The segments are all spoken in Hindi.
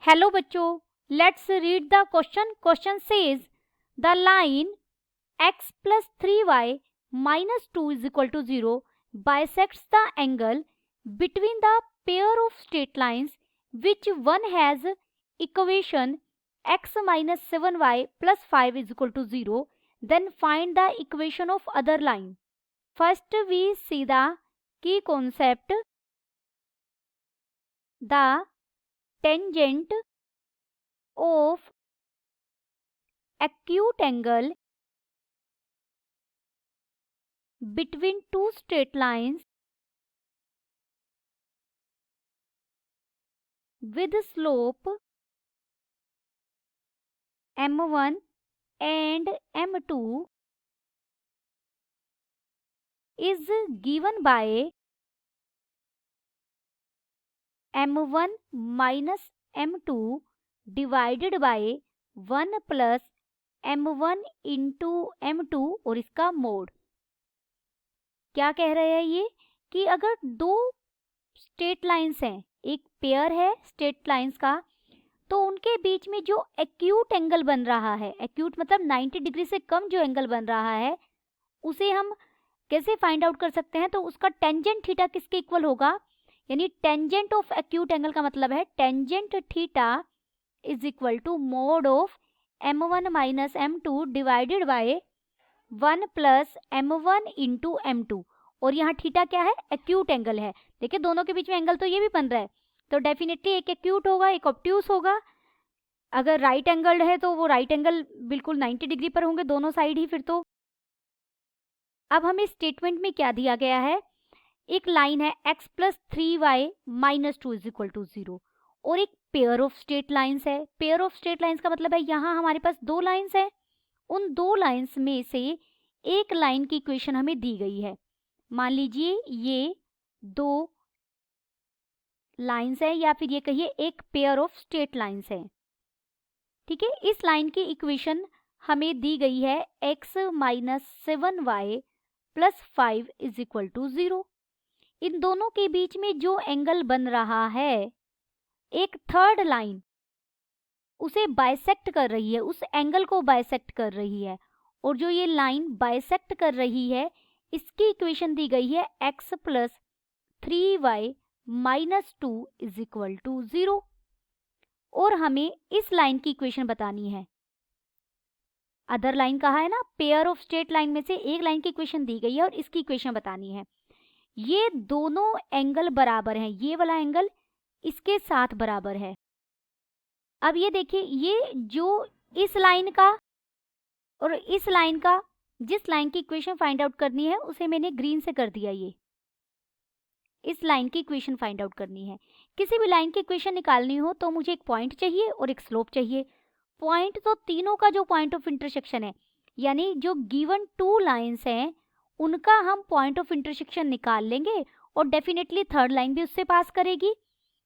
हेलो बच्चों, let's read the question. Question says the line x plus 3y minus 2 is equal to 0 bisects the angle between the pair of straight lines which one has equation x minus 7y plus 5 is equal to 0. Then find the equation of other line. First we see the key concept. The tangent of acute angle between two straight lines with slope m1 and m2 is given by m1 minus m2 divided by 1 plus m1 into m2 और इसका मोड. क्या कह रहे हैं ये कि अगर दो स्ट्रेट लाइंस हैं, एक पेयर है स्ट्रेट लाइंस का, तो उनके बीच में जो एक्यूट एंगल बन रहा है, एक्यूट मतलब 90 डिग्री से कम जो एंगल बन रहा है, उसे हम कैसे फाइंड आउट कर सकते हैं. तो उसका टेंजेंट थीटा किसके इक्वल होगा, यानी टेंजेंट ऑफ एक्यूट एंगल का मतलब है tangent theta is equal to mod of m1 minus m2 divided by 1 plus m1 into m2. और यहाँ थीटा क्या है, एक्यूट एंगल है. देखिए दोनों के बीच में एंगल तो ये भी बन रहा है, तो डेफिनेटली एक एक्यूट होगा एक ऑब्ट्यूस होगा. अगर राइट एंगल है तो वो राइट एंगल बिल्कुल 90 डिग्री पर होंगे दोनों साइड ही. फिर तो अब हमें स्टेटमेंट में क्या दिया गया है, एक लाइन है x plus 3y minus 2 is equal to 0 और एक पेयर ऑफ स्ट्रेट लाइंस है. पेयर ऑफ स्ट्रेट लाइंस का मतलब है यहाँ हमारे पास दो लाइंस है. उन दो लाइंस में से एक लाइन की इक्वेशन हमें दी गई है. मान लीजिए ये दो लाइंस है या फिर ये कहिए एक पेयर ऑफ स्ट्रेट लाइंस है. ठीक है, इस लाइन की इक्वेशन हमें दी गई है x minus 7y plus 5 is equal to 0. इन दोनों के बीच में जो एंगल बन रहा है, एक थर्ड लाइन उसे बाइसेक्ट कर रही है, उस एंगल को बाइसेक्ट कर रही है. और जो ये लाइन बाइसेक्ट कर रही है, इसकी इक्वेशन दी गई है x plus 3y minus 2 is equal to 0. और हमें इस लाइन की इक्वेशन बतानी है. अदर लाइन कहा है ना, पेयर ऑफ स्ट्रेट लाइन में से एक लाइन की इक्वेशन दी गई है और इसकी इक्वेशन बतानी है. ये दोनों एंगल बराबर हैं, ये वाला एंगल इसके साथ बराबर है. अब ये देखिए, ये जो इस लाइन का और इस लाइन का, जिस लाइन की इक्वेशन फाइंड आउट करनी है उसे मैंने ग्रीन से कर दिया. ये इस लाइन की इक्वेशन फाइंड आउट करनी है. किसी भी लाइन की इक्वेशन निकालनी हो तो मुझे एक पॉइंट चाहिए और एक स्लोप चाहिए. पॉइंट तो तीनों का जो पॉइंट ऑफ इंटरसेक्शन है, यानी जो गिवन टू लाइंस हैं उनका हम पॉइंट ऑफ इंटरसेक्शन निकाल लेंगे और डेफिनेटली थर्ड लाइन भी उससे पास करेगी,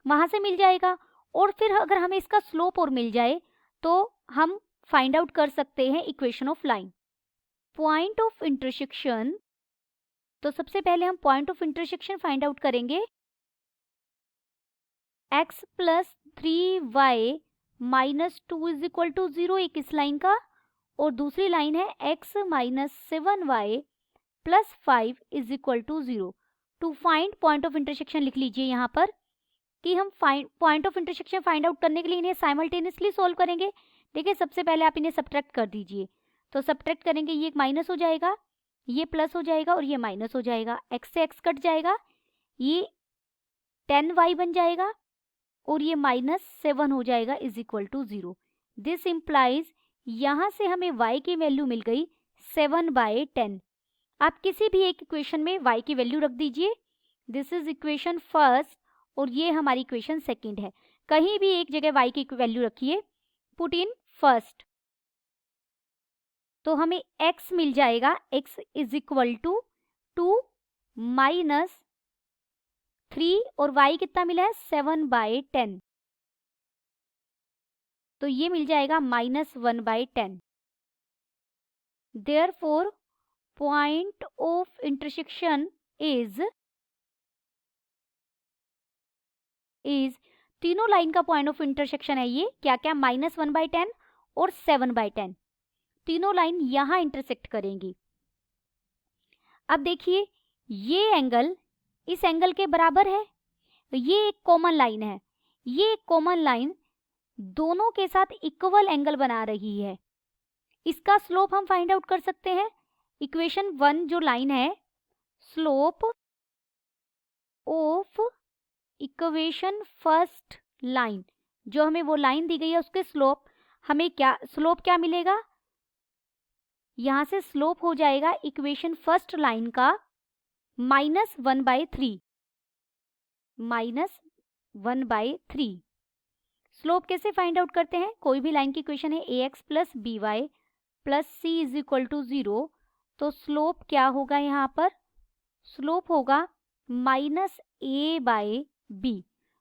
वहां से मिल जाएगा. और फिर अगर हमें इसका स्लोप और मिल जाए तो हम फाइंड आउट कर सकते हैं equation of line. Point of intersection, तो सबसे पहले हम point of intersection find out करेंगे. x plus 3y minus 2 is equal to 0 एक इस लाइन का, और दूसरी लाइन है x minus 7y plus 5 is equal to 0. To find point of intersection लिख लीजिए यहाँ पर कि हम point of intersection find out करने के लिए इन्हें साइमल्टेनियसली सॉल्व करेंगे. देखिए सबसे पहले आप इन्हें सब्ट्रैक्ट कर दीजिए. तो सब्ट्रैक्ट करेंगे, ये एक माइनस हो जाएगा, ये प्लस हो जाएगा और ये माइनस हो जाएगा. x से x कट जाएगा, ये 10y बन जाएगा और ये माइनस 7 हो जाएगा is equal to 0. This implies यहाँ से हमें y की वैल्यू मिल गई 7/10. आप किसी भी एक इक्वेशन में y की वैल्यू रख दीजिए. दिस इज इक्वेशन फर्स्ट और ये हमारी इक्वेशन सेकंड है. कहीं भी एक जगह y की वैल्यू रखिए, पुट इन फर्स्ट, तो हमें x मिल जाएगा. x is equal to 2 minus 3 और y कितना मिला है 7/10, तो ये मिल जाएगा -1/10. Therefore point of intersection is तीनों लाइन का पॉइंट ऑफ इंटरसेक्शन है ये, क्या क्या, -1/10 और 7/10, तीनों लाइन यहाँ इंटरसेक्ट करेंगी। अब देखिए ये एंगल इस एंगल के बराबर है, तो ये एक कॉमन लाइन है, ये एक कॉमन लाइन दोनों के साथ इक्वल एंगल बना रही है। इसका स्लोप हम फाइंड आउट कर सकते हैं। इक्वेशन 1 जो लाइन है, slope of equation first line, जो हमें वो लाइन दी गई है उसके स्लोप, हमें क्या मिलेगा, यहां से स्लोप हो जाएगा इक्वेशन फर्स्ट लाइन का -1/3, -1/3। स्लोप कैसे फाइंड आउट करते हैं, कोई भी लाइन की इक्वेशन है ax + by + c = 0, तो स्लोप क्या होगा, यहाँ पर स्लोप होगा -a/b,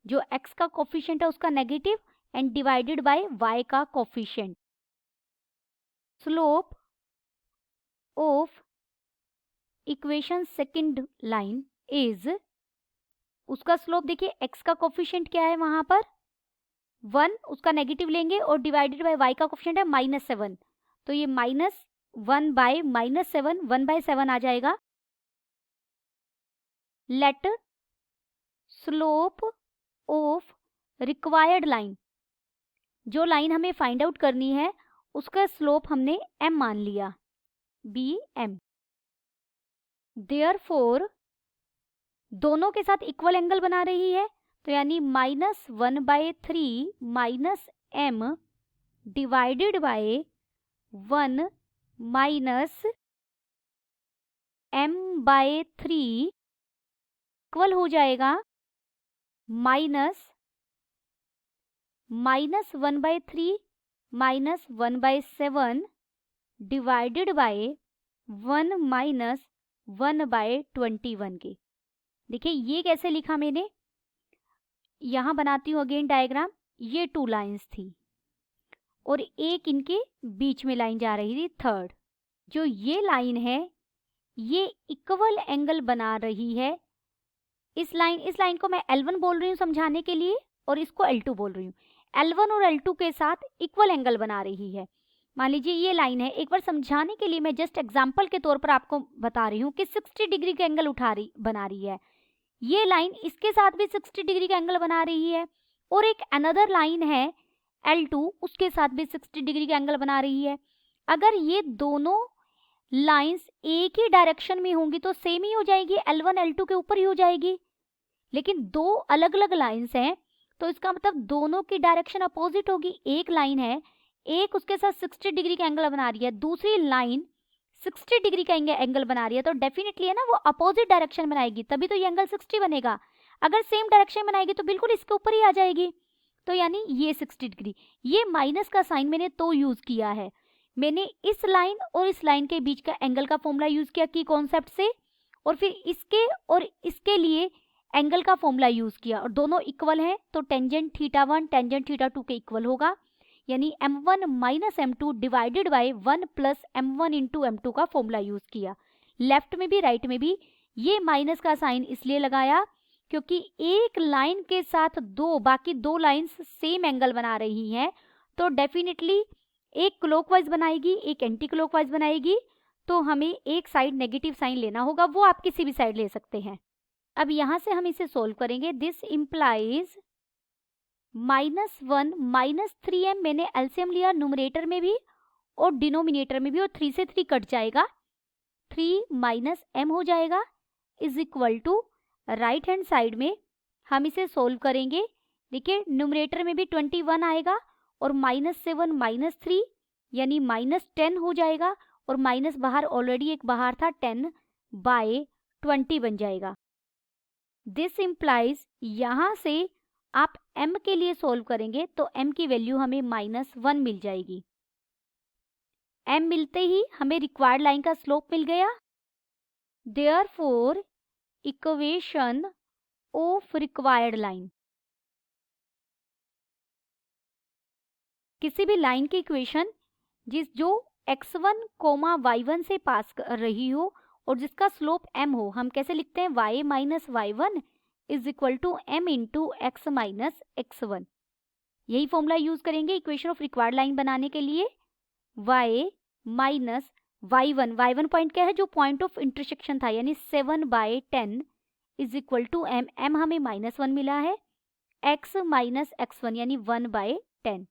जो x का कोफिशिएंट है उसका negative and divided by y का coefficient. Slope of equation second line is, उसका स्लोप देखिए x का कोफिशिएंट क्या है वहां पर 1, उसका नेगेटिव लेंगे और डिवाइडेड बाय y का कोफिशिएंट है -7, तो ये -1/-7 1/7 आ जाएगा। Let slope of required line, जो लाइन हमें फाइंड आउट करनी है उसका स्लोप हमने m मान लिया, bm। देयरफॉर दोनों के साथ इक्वल एंगल बना रही है, तो यानी -1/3 -m divided by 1 -m/3 equal हो जाएगा -1/3 -1/7 डिवाइडेड बाय 1 -1/21 के। देखिए ये कैसे लिखा मैंने, यहाँ बनाती हूँ अगेन डायग्राम। ये 2 लाइंस थी और एक इनके बीच में लाइन जा रही थी थर्ड, जो ये लाइन है ये इक्वल एंगल बना रही है। इस लाइन को मैं L1 बोल रही हूँ समझाने के लिए और इसको L2 बोल रही हूँ। L1 और L2 के साथ इक्वल एंगल बना रही है। मान लीजिए ये लाइन है, एक बार समझाने के लिए मैं जस्ट एग्जांपल के तौर पर आपको बता रही हूँ कि 60 डिग्री का एंगल बना रही है। ये लाइन इसके साथ भी 60 डिग्री का एंगल बना रही है और एक अनदर लाइन है L2, उसके साथ भी 60 डिग्री का एंगल बना रही है। अगर ये दोनों लाइंस एक ही डायरेक्शन में होंगी तो सेम ही हो जाएगी, L1 L2 के ऊपर ही हो जाएगी। लेकिन दो अलग अलग लाइंस हैं तो इसका मतलब दोनों की डायरेक्शन अपोजिट होगी। एक लाइन है, एक उसके साथ 60 डिग्री का एंगल बना रही है, दूसरी लाइन 60 डिग्री का एंगल बना रही है, तो डेफिनेटली है ना वो अपोजिट डायरेक्शन बनाएगी, तभी तो ये एंगल 60 बनेगा। अगर सेम डायरेक्शन बनाएगी तो बिल्कुल इसके ऊपर ही आ जाएगी, तो यानी ये 60 डिग्री। ये माइनस का साइन मैंने तो यूज किया है, मैंने इस लाइन और इस लाइन के बीच का एंगल का फॉर्मूला यूज किया की कॉन्सेप्ट से, और फिर इसके और इसके लिए एंगल का फॉर्मूला यूज किया, और दोनों इक्वल हैं तो टेंजेंट θ1 टेंजेंट θ2 के इक्वल होगा, यानी m1 - m2 divided by 1 + m1 × m2 का फॉर्मूला यूज किया। लेफ्ट में भी राइट में भी ये माइनस का साइन इसलिए लगाया क्योंकि एक लाइन के साथ बाकी दो लाइंस सेम एंगल बना रही हैं, तो डेफिनेटली एक क्लॉकवाइज बनाएगी एक एंटी क्लॉकवाइज बनाएगी, तो हमें एक साइड नेगेटिव साइन लेना होगा, वो आप किसी भी साइड ले सकते हैं। अब यहाँ से हम इसे सोल्व करेंगे। दिस इम्प्लाइज -1 -3m, मैंने एलसीएम लिया न्यूमरेटर में भी और डिनोमिनेटर में भी, और 3 से 3 कट जाएगा, 3 - m हो जाएगा, is equal to right hand side में हम इसे सोल्व करेंगे। देखिए न्यूमरेटर में भी 21 आएगा और -7 - 3 यानी -10 हो जाएगा, और माइनस बाहर ऑलरेडी एक बाहर था 10/20 बन जाएगा। दिस इम्प्लाइज यहाँ से आप m के लिए सोल्व करेंगे तो m की वैल्यू हमें -1 मिल जाएगी। m मिलते ही हमें रिक्वायर्ड लाइन का स्लोप मिल गया। Therefore equation of required line, किसी भी लाइन की इक्वेशन जो x1, y1 से पास कर रही हो और जिसका स्लोप m हो, हम कैसे लिखते हैं y - y1 is equal to m into x minus x1। यही फॉर्मूला यूज करेंगे इक्वेशन ऑफ रिक्वायर्ड लाइन बनाने के लिए। y माइनस y1 पॉइंट क्या है, जो पॉइंट ऑफ इंटरसेक्शन था, यानी 7/10 इज इक्वल टू m हमें -1 मिला है, x माइनस x1 यानी 1/10।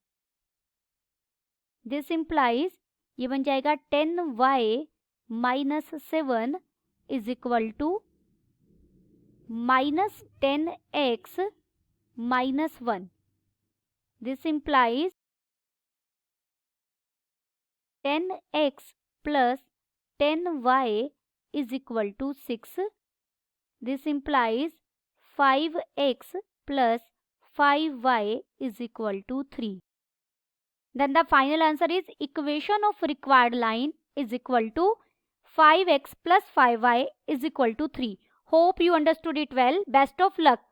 दिस इम्प्लाइज ये बन जाएगा 10y minus 7 is equal to -10x minus 1। This implies 10x plus 10y is equal to 6. This implies 5x plus 5y is equal to 3. Then the final answer is equation of required line is equal to 5x plus 5y is equal to 3. Hope you understood it well. Best of luck.